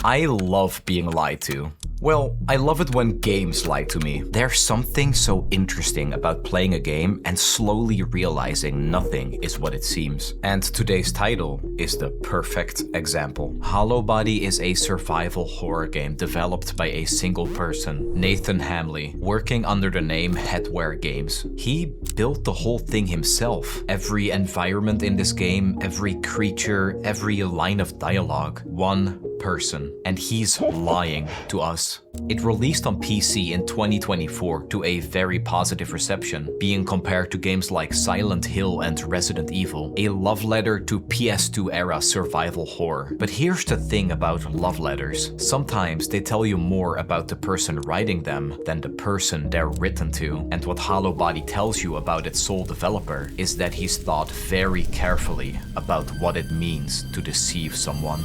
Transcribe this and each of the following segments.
I love being lied to. Well, I love it when games lie to me. There's something so interesting about playing a game and slowly realizing nothing is what it seems. And today's title is the perfect example. Hollowbody is a survival horror game developed by a single person, Nathan Hamley, working under the name Headware Games. He built the whole thing himself. Every environment in this game, every creature, every line of dialogue. One person. And he's lying to us. It released on PC in 2024 to a very positive reception, being compared to games like Silent Hill and Resident Evil, a love letter to PS2 era survival horror. But here's the thing about love letters. Sometimes they tell you more about the person writing them than the person they're written to. And what Hollowbody tells you about its sole developer is that he's thought very carefully about what it means to deceive someone.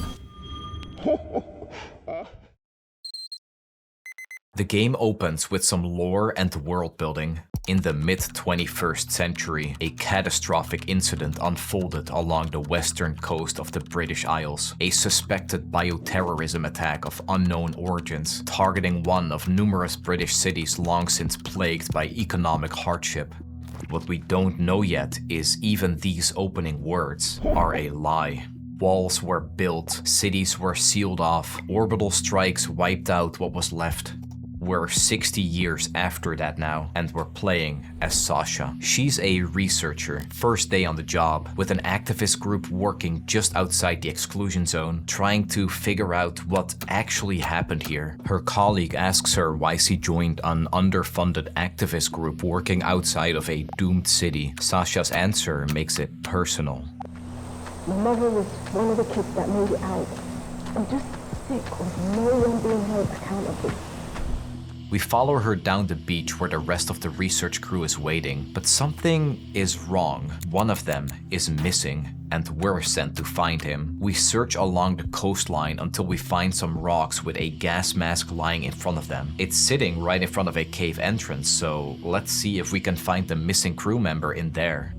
The game opens with some lore and world building. In the mid-21st century, a catastrophic incident unfolded along the western coast of the British Isles. A suspected bioterrorism attack of unknown origins, targeting one of numerous British cities long since plagued by economic hardship. What we don't know yet is even these opening words are a lie. Walls were built, cities were sealed off, orbital strikes wiped out what was left. We're 60 years after that now, and we're playing as Sasha. She's a researcher, first day on the job, with an activist group working just outside the exclusion zone, trying to figure out what actually happened here. Her colleague asks her why she joined an underfunded activist group working outside of a doomed city. Sasha's answer makes it personal. My mother was one of the kids that made it out. I'm just sick of no one being held accountable. We follow her down the beach where the rest of the research crew is waiting, but something is wrong. One of them is missing, and we're sent to find him. We search along the coastline until we find some rocks with a gas mask lying in front of them. It's sitting right in front of a cave entrance, so let's see if we can find the missing crew member in there.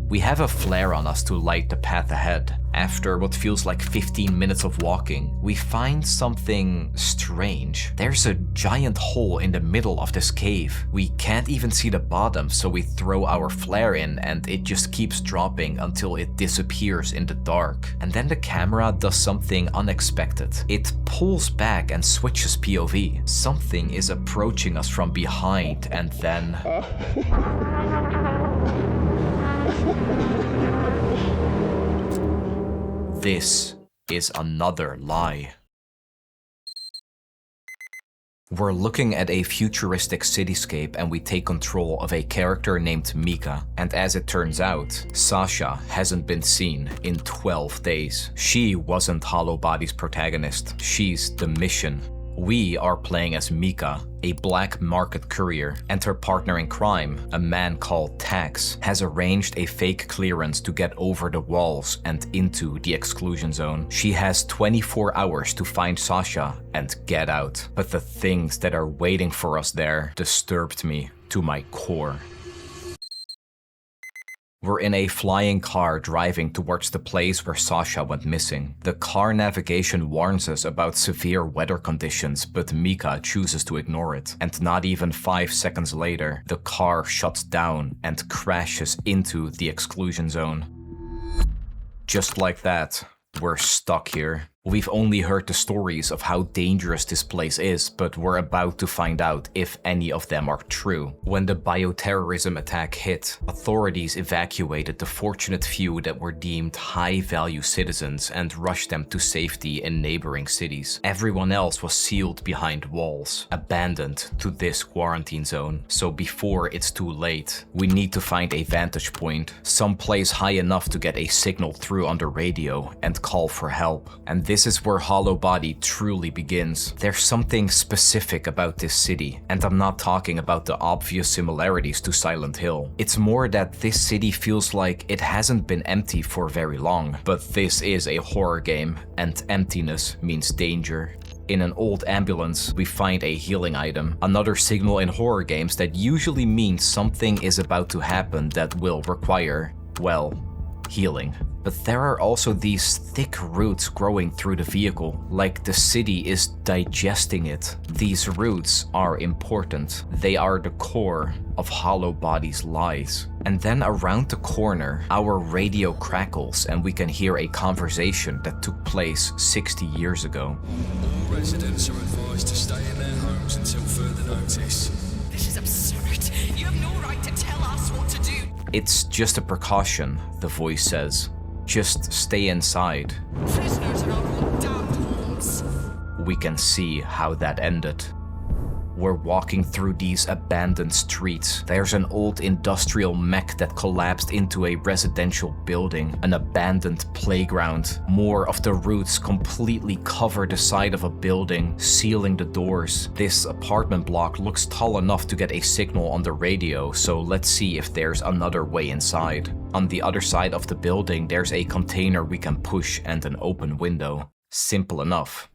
We have a flare on us to light the path ahead. After what feels like 15 minutes of walking, we find something strange. There's a giant hole in the middle of this cave. We can't even see the bottom, so we throw our flare in and it just keeps dropping until it disappears in the dark. And then the camera does something unexpected. It pulls back and switches POV. Something is approaching us from behind, and then... This is another lie. We're looking at a futuristic cityscape and we take control of a character named Mica. And as it turns out, Sasha hasn't been seen in 12 days. She wasn't Hollowbody's protagonist. She's the mission. We are playing as Mica, a black market courier, and her partner in crime, a man called Tax, has arranged a fake clearance to get over the walls and into the exclusion zone. She has 24 hours to find Sasha and get out. But the things that are waiting for us there disturbed me to my core. We're in a flying car driving towards the place where Sasha went missing. The car navigation warns us about severe weather conditions, but Mica chooses to ignore it. And not even 5 seconds later, the car shuts down and crashes into the exclusion zone. Just like that, we're stuck here. We've only heard the stories of how dangerous this place is, but we're about to find out if any of them are true. When the bioterrorism attack hit, authorities evacuated the fortunate few that were deemed high-value citizens and rushed them to safety in neighboring cities. Everyone else was sealed behind walls, abandoned to this quarantine zone. So before it's too late, we need to find a vantage point, someplace high enough to get a signal through on the radio and call for help. And this is where Hollowbody truly begins. There's something specific about this city, and I'm not talking about the obvious similarities to Silent Hill. It's more that this city feels like it hasn't been empty for very long. But this is a horror game, and emptiness means danger. In an old ambulance, we find a healing item, another signal in horror games that usually means something is about to happen that will require, well, healing. But there are also these thick roots growing through the vehicle, like the city is digesting it. These roots are important. They are the core of Hollowbody's lies. And then around the corner, our radio crackles and we can hear a conversation that took place 60 years ago. All residents are advised to stay in their homes until further notice. This is absurd. You have no right to tell us what to do. It's just a precaution, the voice says. Just stay inside. Prisoners in our own damned homes. We can see how that ended. We're walking through these abandoned streets. There's an old industrial mech that collapsed into a residential building, an abandoned playground. More of the roots completely cover the side of a building, sealing the doors. This apartment block looks tall enough to get a signal on the radio, so let's see if there's another way inside. On the other side of the building, there's a container we can push and an open window. Simple enough.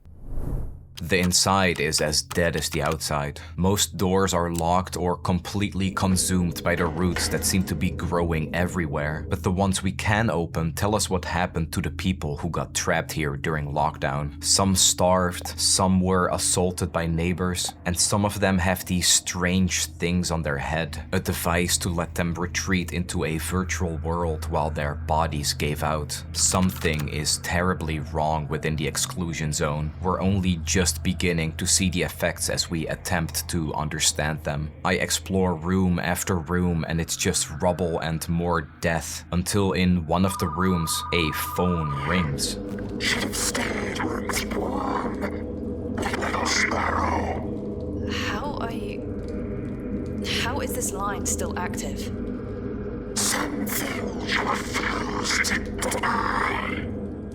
The inside is as dead as the outside. Most doors are locked or completely consumed by the roots that seem to be growing everywhere. But the ones we can open tell us what happened to the people who got trapped here during lockdown. Some starved, some were assaulted by neighbors, and some of them have these strange things on their head. A device to let them retreat into a virtual world while their bodies gave out. Something is terribly wrong within the exclusion zone. We're only just beginning to see the effects as we attempt to understand them. I explore room after room and it's just rubble and more death, until in one of the rooms, a phone rings. Should have stayed where it was born, like little Sparrow. How is this line still active? Some things you refuse to deny.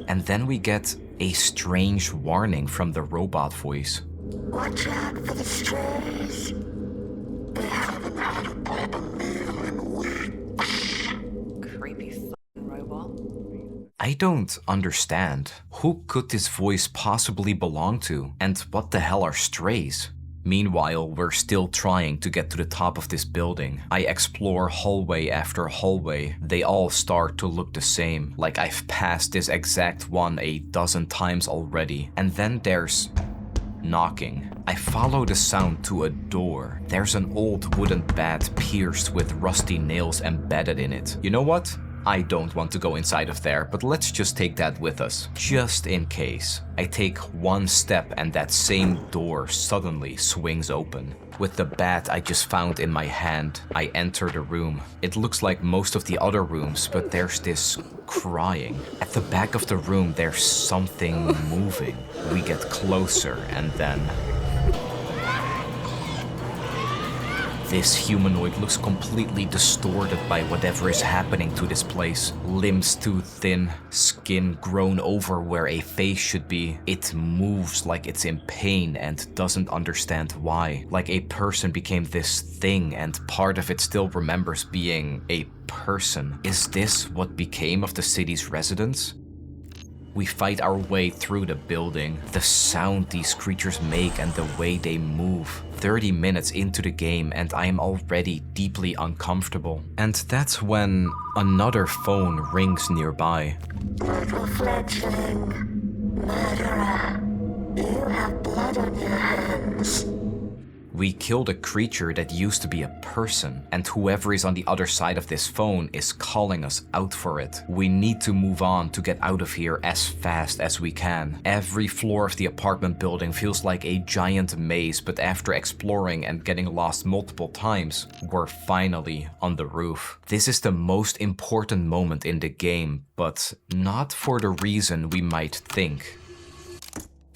And then we get a strange warning from the robot voice. Watch out for the strays. They haven't had a proper meal in weeks. Creepy f***ing robot. I don't understand. Who could this voice possibly belong to? And what the hell are strays? Meanwhile, we're still trying to get to the top of this building. I explore hallway after hallway. They all start to look the same, like I've passed this exact one a dozen times already. And then there's knocking. I follow the sound to a door. There's an old wooden bat pierced with rusty nails embedded in it. You know what? I don't want to go inside of there, but let's just take that with us, just in case. I take one step and that same door suddenly swings open. With the bat I just found in my hand, I enter the room. It looks like most of the other rooms, but there's this crying. At the back of the room there's something moving. We get closer and then... This humanoid looks completely distorted by whatever is happening to this place. Limbs too thin, skin grown over where a face should be. It moves like it's in pain and doesn't understand why. Like a person became this thing and part of it still remembers being a person. Is this what became of the city's residents? We fight our way through the building. The sound these creatures make and the way they move. 30 minutes into the game and I am already deeply uncomfortable. And that's when another phone rings nearby. Little fledgling, murderer, you have blood on your hands. We killed a creature that used to be a person, and whoever is on the other side of this phone is calling us out for it. We need to move on to get out of here as fast as we can. Every floor of the apartment building feels like a giant maze, but after exploring and getting lost multiple times, we're finally on the roof. This is the most important moment in the game, but not for the reason we might think.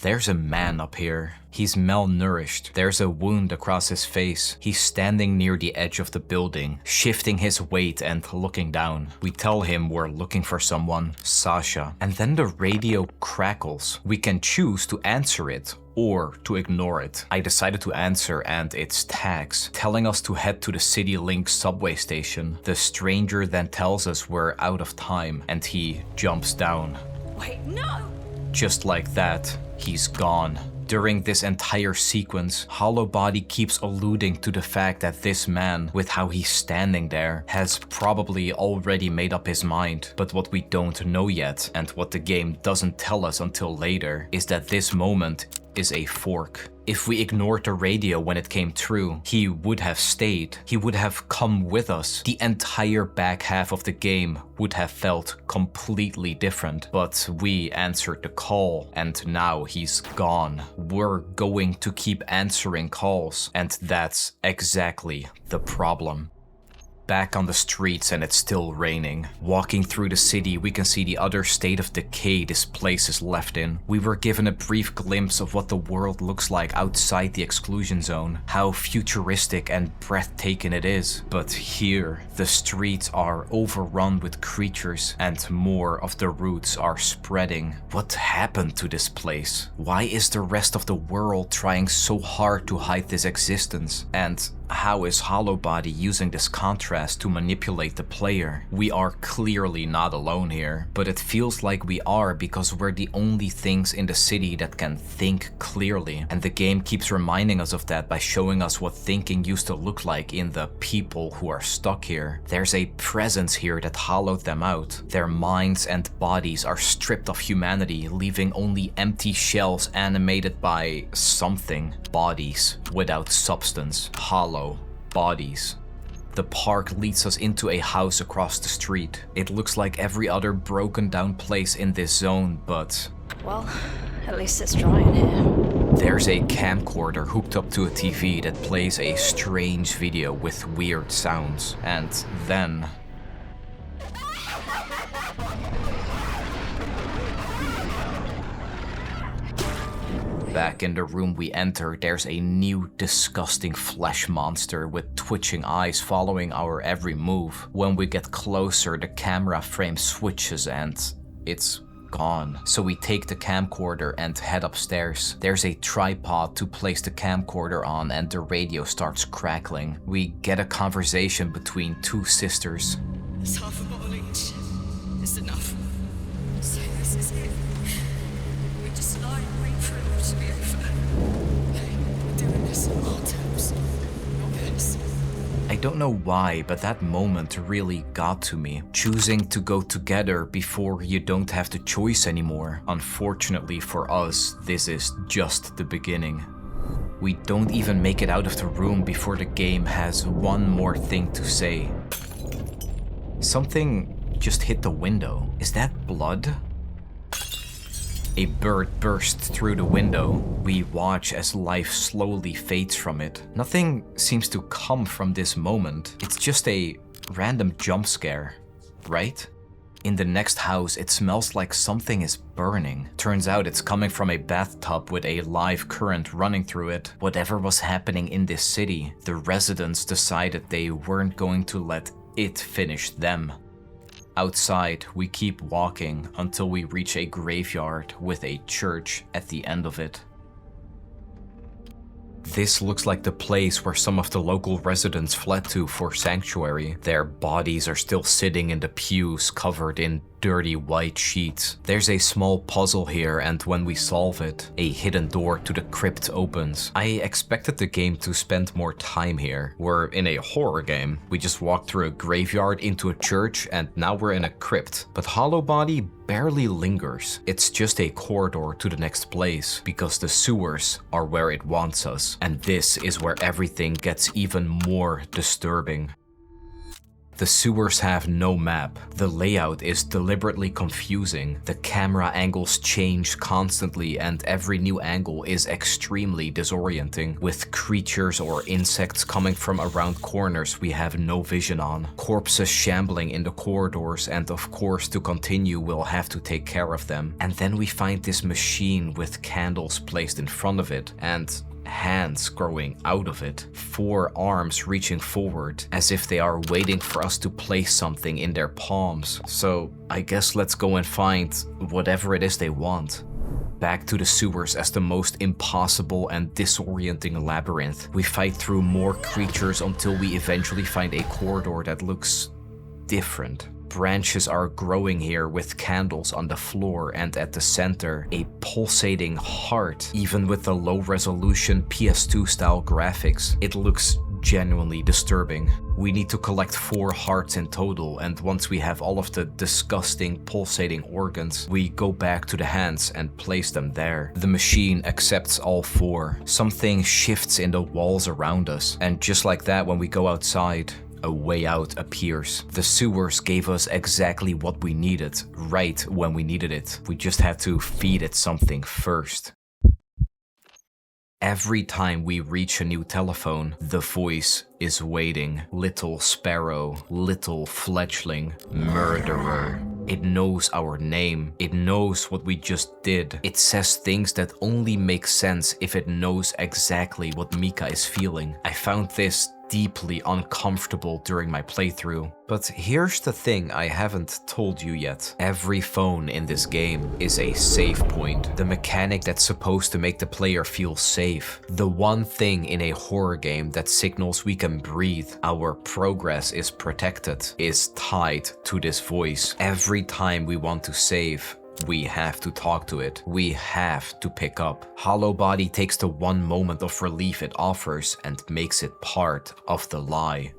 There's a man up here. He's malnourished. There's a wound across his face. He's standing near the edge of the building, shifting his weight and looking down. We tell him we're looking for someone, Sasha, and then the radio crackles. We can choose to answer it or to ignore it. I decided to answer and it's tags, telling us to head to the City Link subway station. The stranger then tells us we're out of time and he jumps down. Wait, no! Just like that, he's gone. During this entire sequence, Hollowbody keeps alluding to the fact that this man, with how he's standing there, has probably already made up his mind. But what we don't know yet, and what the game doesn't tell us until later, is that this moment is a fork. If we ignored the radio when it came through, he would have stayed. He would have come with us. The entire back half of the game would have felt completely different. But we answered the call, and now he's gone. We're going to keep answering calls, and that's exactly the problem. Back on the streets, and it's still raining. Walking through the city, we can see the utter state of decay this place is left in. We were given a brief glimpse of what the world looks like outside the exclusion zone, how futuristic and breathtaking it is. But here, the streets are overrun with creatures, and more of the roots are spreading. What happened to this place? Why is the rest of the world trying so hard to hide this existence? And how is Hollowbody using this contrast to manipulate the player? We are clearly not alone here, but it feels like we are because we're the only things in the city that can think clearly. And the game keeps reminding us of that by showing us what thinking used to look like in the people who are stuck here. There's a presence here that hollowed them out. Their minds and bodies are stripped of humanity, leaving only empty shells animated by something. Bodies without substance. Hollow bodies. The park leads us into a house across the street. It looks like every other broken down place in this zone, but... well, at least it's dry in here. There's a camcorder hooked up to a TV that plays a strange video with weird sounds. And then... back in the room we enter, there's a new disgusting flesh monster with twitching eyes following our every move. When we get closer, the camera frame switches and it's gone. So we take the camcorder and head upstairs. There's a tripod to place the camcorder on and the radio starts crackling. We get a conversation between two sisters. It's half a bottle each. It's enough. So this is it. We just lie and wait for it all to be over. Hey, we're doing this on our terms, not theirs. I don't know why, but that moment really got to me. Choosing to go together before you don't have the choice anymore. Unfortunately for us, this is just the beginning. We don't even make it out of the room before the game has one more thing to say. Something just hit the window. Is that blood? A bird bursts through the window. We watch as life slowly fades from it. Nothing seems to come from this moment. It's just a random jump scare, right? In the next house, it smells like something is burning. Turns out it's coming from a bathtub with a live current running through it. Whatever was happening in this city, the residents decided they weren't going to let it finish them. Outside, we keep walking until we reach a graveyard with a church at the end of it. This looks like the place where some of the local residents fled to for sanctuary. Their bodies are still sitting in the pews covered in dirty white sheets. There's a small puzzle here, and when we solve it, a hidden door to the crypt opens. I expected the game to spend more time here. We're in a horror game. We just walked through a graveyard into a church, and now we're in a crypt. But Hollowbody barely lingers. It's just a corridor to the next place, because the sewers are where it wants us. And this is where everything gets even more disturbing. The sewers have no map. The layout is deliberately confusing. The camera angles change constantly and every new angle is extremely disorienting, with creatures or insects coming from around corners we have no vision on, corpses shambling in the corridors, and of course to continue we'll have to take care of them. And then we find this machine with candles placed in front of it and hands growing out of it, 4 arms reaching forward as if they are waiting for us to place something in their palms. So I guess let's go and find whatever it is they want. Back to the sewers as the most impossible and disorienting labyrinth. We fight through more creatures until we eventually find a corridor that looks different. Branches are growing here with candles on the floor, and at the center, a pulsating heart. Even with the low-resolution PS2 style graphics, it looks genuinely disturbing. We need to collect 4 hearts in total, and once we have all of the disgusting pulsating organs, we go back to the hands and place them there. The machine accepts all 4. Something shifts in the walls around us, and just like that, when we go outside, a way out appears. The sewers gave us exactly what we needed, right when we needed it. We just had to feed it something first. Every time we reach a new telephone, the voice is waiting. Little Sparrow, little fledgling, murderer. It knows our name. It knows what we just did. It says things that only make sense if it knows exactly what Mica is feeling. I found this deeply uncomfortable during my playthrough. But here's the thing I haven't told you yet. Every phone in this game is a save point. The mechanic that's supposed to make the player feel safe. The one thing in a horror game that signals we can breathe, our progress is protected, is tied to this voice. Every time we want to save, we have to talk to it. We have to pick up. Hollowbody takes the one moment of relief it offers and makes it part of the lie.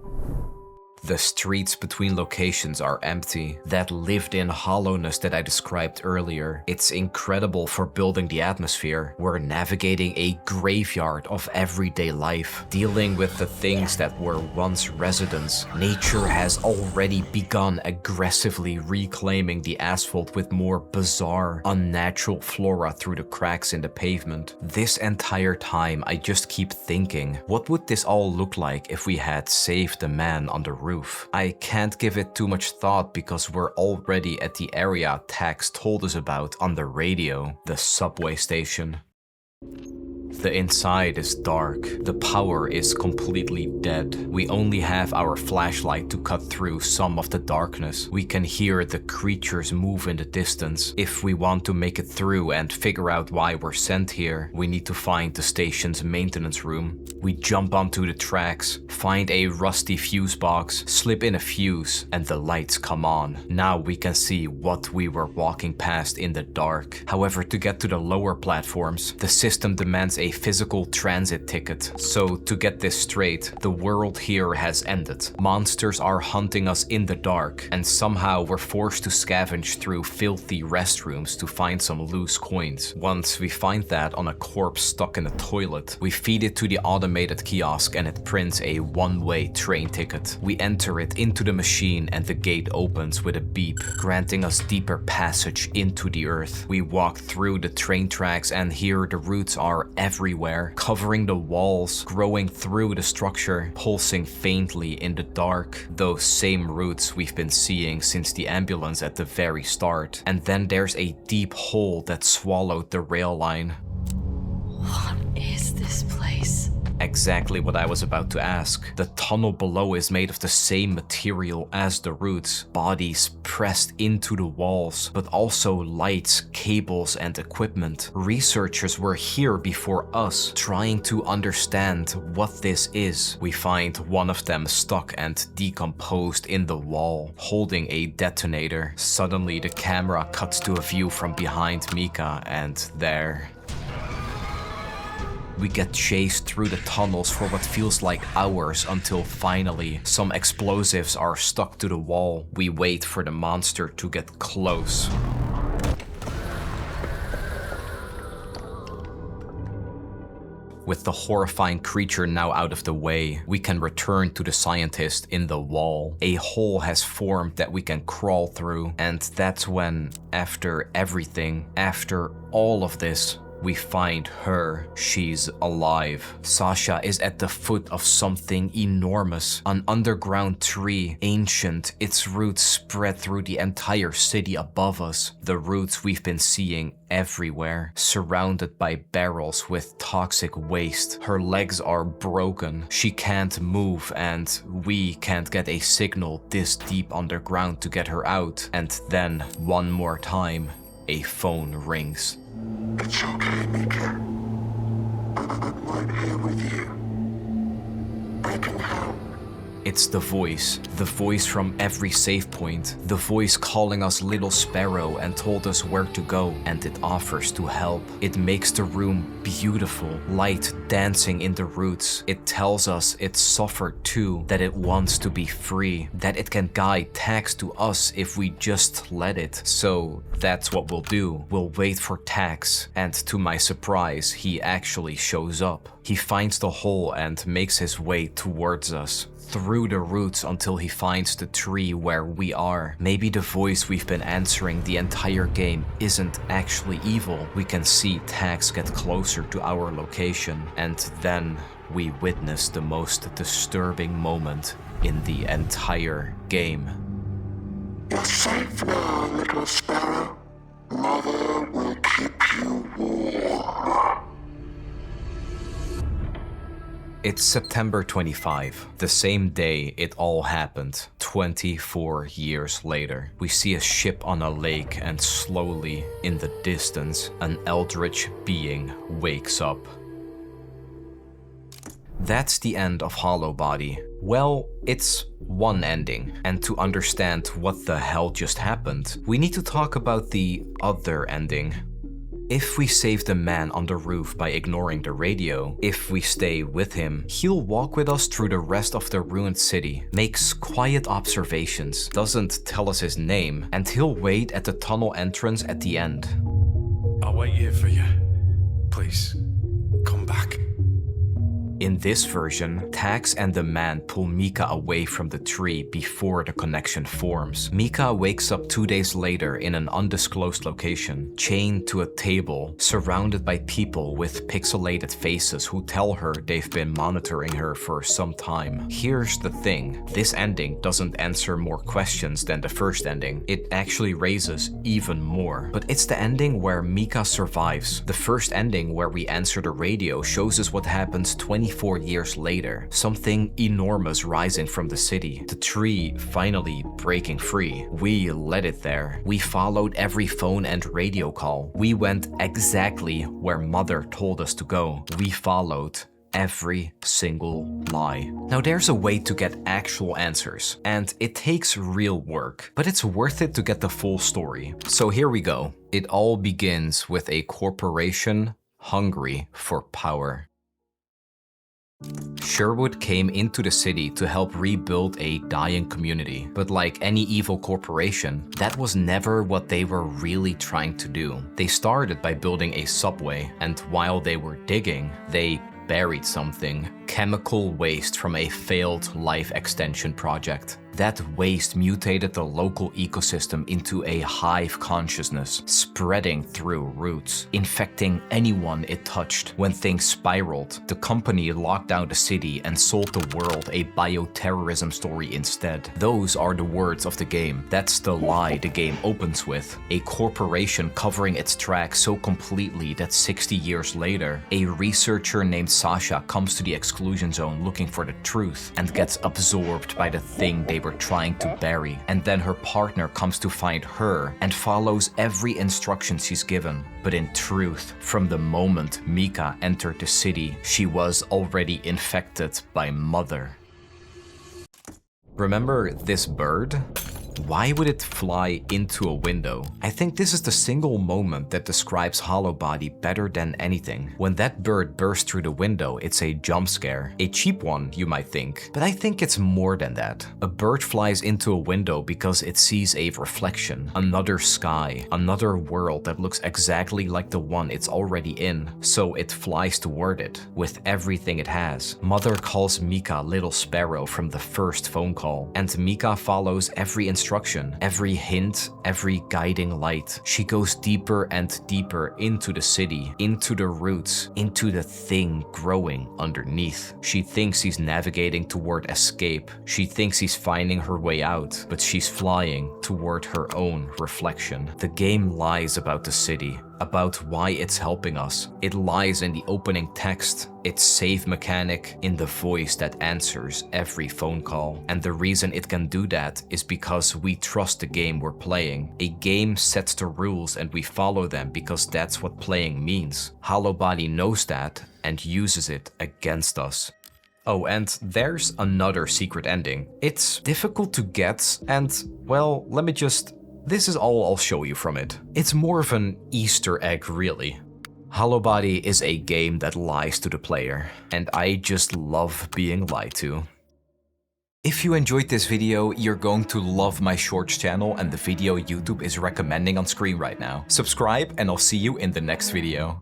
The streets between locations are empty. That lived-in hollowness that I described earlier, it's incredible for building the atmosphere. We're navigating a graveyard of everyday life, dealing with the things that were once residents. Nature has already begun aggressively reclaiming the asphalt with more bizarre, unnatural flora through the cracks in the pavement. This entire time, I just keep thinking, what would this all look like if we had saved the man on the roof? I can't give it too much thought because we're already at the area Tax told us about on the radio, the subway station. The inside is dark. The power is completely dead. We only have our flashlight to cut through some of the darkness. We can hear the creatures move in the distance. If we want to make it through and figure out why we're sent here, we need to find the station's maintenance room. We jump onto the tracks, find a rusty fuse box, slip in a fuse, and the lights come on. Now we can see what we were walking past in the dark. However, to get to the lower platforms, the system demands a physical transit ticket. So to get this straight, the world here has ended. Monsters are hunting us in the dark, and somehow we're forced to scavenge through filthy restrooms to find some loose coins. Once we find that on a corpse stuck in a toilet, we feed it to the automated kiosk and it prints a one-way train ticket. We enter it into the machine and the gate opens with a beep, granting us deeper passage into the earth. We walk through the train tracks and here the roots are everywhere, covering the walls, growing through the structure, pulsing faintly in the dark. Those same roots we've been seeing since the ambulance at the very start. And then there's a deep hole that swallowed the rail line. What is this place? Exactly what I was about to ask. The tunnel below is made of the same material as the roots, bodies pressed into the walls, but also lights, cables, and equipment. Researchers were here before us, trying to understand what this is. We find one of them stuck and decomposed in the wall, holding a detonator. Suddenly, the camera cuts to a view from behind Mica, and there... we get chased through the tunnels for what feels like hours until finally some explosives are stuck to the wall. We wait for the monster to get close. With the horrifying creature now out of the way, we can return to the scientist in the wall. A hole has formed that we can crawl through, and that's when, after everything, after all of this, we find her. She's alive. Sasha is at the foot of something enormous. An underground tree, ancient, its roots spread through the entire city above us. The roots we've been seeing everywhere, surrounded by barrels with toxic waste. Her legs are broken. She can't move, and we can't get a signal this deep underground to get her out. And then, one more time, a phone rings. It's okay, Mica. I'm right here with you. I can help. It's the voice from every save point, the voice calling us Little Sparrow and told us where to go, and it offers to help. It makes the room beautiful, light dancing in the roots. It tells us it suffered too, that it wants to be free, that it can guide Tax to us if we just let it. So that's what we'll do. We'll wait for Tax, and to my surprise, he actually shows up. He finds the hole and makes his way towards us, through the roots until he finds the tree where we are. Maybe the voice we've been answering the entire game isn't actually evil. We can see Tax get closer to our location, and then we witness the most disturbing moment in the entire game. You're safe now, Little Sparrow. Mother will keep you warm. It's September 25, the same day it all happened, 24 years later. We see a ship on a lake, and slowly, in the distance, an eldritch being wakes up. That's the end of Hollowbody. Well, it's one ending, and to understand what the hell just happened, we need to talk about the other ending. If we save the man on the roof by ignoring the radio, if we stay with him, he'll walk with us through the rest of the ruined city, makes quiet observations, doesn't tell us his name, and he'll wait at the tunnel entrance at the end. I'll wait here for you. Please, come back. In this version, Tax and the man pull Mica away from the tree before the connection forms. Mica wakes up 2 days later in an undisclosed location, chained to a table, surrounded by people with pixelated faces who tell her they've been monitoring her for some time. Here's the thing, this ending doesn't answer more questions than the first ending. It actually raises even more. But it's the ending where Mica survives. The first ending where we answer the radio shows us what happens 24 years later, something enormous rising from the city, the tree finally breaking free. We let it there. We followed every phone and radio call. We went exactly where Mother told us to go. We followed every single lie. Now there's a way to get actual answers, and it takes real work, but it's worth it to get the full story. So here we go. It all begins with a corporation hungry for power. Sherwood came into the city to help rebuild a dying community, but like any evil corporation, that was never what they were really trying to do. They started by building a subway, and while they were digging, they buried something, chemical waste from a failed life extension project. That waste mutated the local ecosystem into a hive consciousness, spreading through roots, infecting anyone it touched. When things spiraled, the company locked down the city and sold the world a bioterrorism story instead. Those are the words of the game. That's the lie the game opens with. A corporation covering its tracks so completely that 60 years later, a researcher named Sasha comes to the exclusion zone looking for the truth and gets absorbed by the thing they were trying to bury. And then her partner comes to find her and follows every instruction she's given. But in truth, from the moment Mica entered the city, she was already infected by Mother. Remember this bird? Why would it fly into a window? I think this is the single moment that describes Hollowbody better than anything. When that bird bursts through the window, it's a jump scare. A cheap one, you might think, but I think it's more than that. A bird flies into a window because it sees a reflection, another sky, another world that looks exactly like the one it's already in, so it flies toward it with everything it has. Mother calls Mica Little Sparrow from the first phone call, and Mica follows every instruction, every hint, every guiding light. She goes deeper and deeper into the city, into the roots, into the thing growing underneath. She thinks she's navigating toward escape. She thinks she's finding her way out, but she's flying toward her own reflection. The game lies about the city, about why it's helping us. It lies in the opening text, its save mechanic, in the voice that answers every phone call. And the reason it can do that is because we trust the game we're playing. A game sets the rules and we follow them because that's what playing means. Hollowbody knows that and uses it against us. Oh, and there's another secret ending. It's difficult to get, and, well, this is all I'll show you from it. It's more of an Easter egg, really. Hollowbody is a game that lies to the player, and I just love being lied to. If you enjoyed this video, you're going to love my shorts channel and the video YouTube is recommending on screen right now. Subscribe and I'll see you in the next video.